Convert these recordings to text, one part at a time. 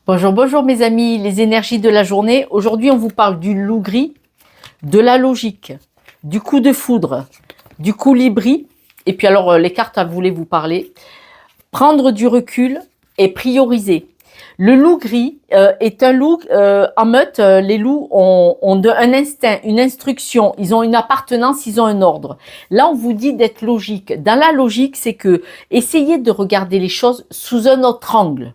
Bonjour, bonjour mes amis, les énergies de la journée. Aujourd'hui, on vous parle du loup gris, de la logique, du coup de foudre, du colibri. Et puis alors, les cartes voulaient vous parler. Prendre du recul et prioriser. Le loup gris est un loup en meute. Les loups ont un instinct, une instruction. Ils ont une appartenance, ils ont un ordre. Là, on vous dit d'être logique. Dans la logique, c'est que essayez de regarder les choses sous un autre angle.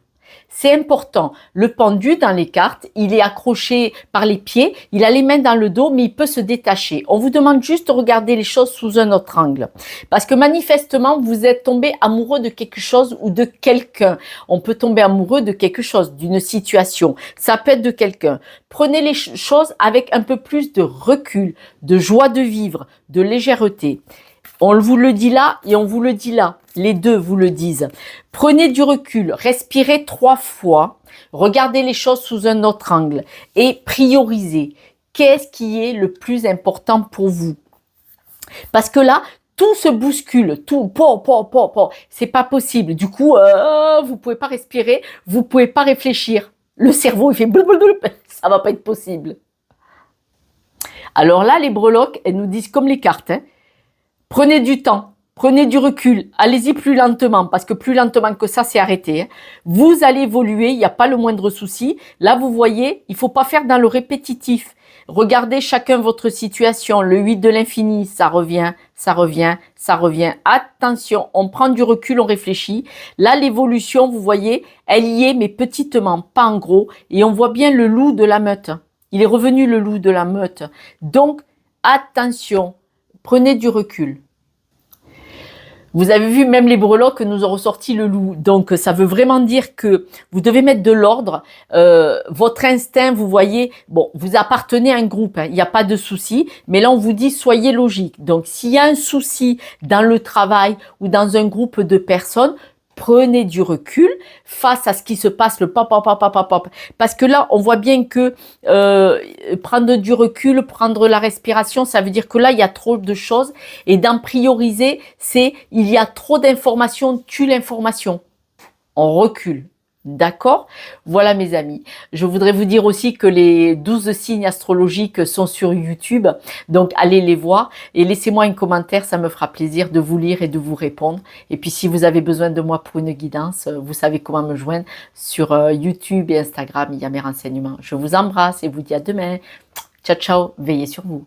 C'est important. Le pendu dans les cartes, il est accroché par les pieds, il a les mains dans le dos, mais il peut se détacher. On vous demande juste de regarder les choses sous un autre angle. Parce que manifestement, vous êtes tombé amoureux de quelque chose ou de quelqu'un. On peut tomber amoureux de quelque chose, d'une situation. Ça peut être de quelqu'un. Prenez les choses avec un peu plus de recul, de joie de vivre, de légèreté. On vous le dit là et on vous le dit là. Les deux vous le disent. Prenez du recul, respirez 3 fois, regardez les choses sous un autre angle et priorisez. Qu'est-ce qui est le plus important pour vous? Parce que là, tout se bouscule, tout, c'est pas possible. Du coup, vous pouvez pas respirer, vous pouvez pas réfléchir. Le cerveau, il fait blablabla, ça va pas être possible. Alors là, les breloques, elles nous disent comme les cartes, hein, prenez du temps. Prenez du recul, allez-y plus lentement, parce que plus lentement que ça, c'est arrêté. Vous allez évoluer, il n'y a pas le moindre souci. Là, vous voyez, il ne faut pas faire dans le répétitif. Regardez chacun votre situation. Le 8 de l'infini, ça revient, ça revient, ça revient. Attention, on prend du recul, on réfléchit. Là, l'évolution, vous voyez, elle y est, mais petitement, pas en gros. Et on voit bien le loup de la meute. Il est revenu, le loup de la meute. Donc, attention, prenez du recul. Vous avez vu, même les breloques nous ont ressorti le loup. Donc, ça veut vraiment dire que vous devez mettre de l'ordre. Votre instinct, vous voyez, bon, vous appartenez à un groupe, hein, il n'y a pas de souci. Mais là, on vous dit, soyez logique. Donc, s'il y a un souci dans le travail ou dans un groupe de personnes, prenez du recul face à ce qui se passe, le pop. Parce que là, on voit bien que prendre du recul, prendre la respiration, ça veut dire que là, il y a trop de choses. Et d'en prioriser, c'est il y a trop d'informations, tue l'information. On recule. D'accord? Voilà mes amis. Je voudrais vous dire aussi que les 12 signes astrologiques sont sur YouTube. Donc allez les voir et laissez-moi un commentaire, ça me fera plaisir de vous lire et de vous répondre. Et puis si vous avez besoin de moi pour une guidance, vous savez comment me joindre sur YouTube et Instagram, il y a mes renseignements. Je vous embrasse et vous dis à demain. Ciao, ciao, veillez sur vous.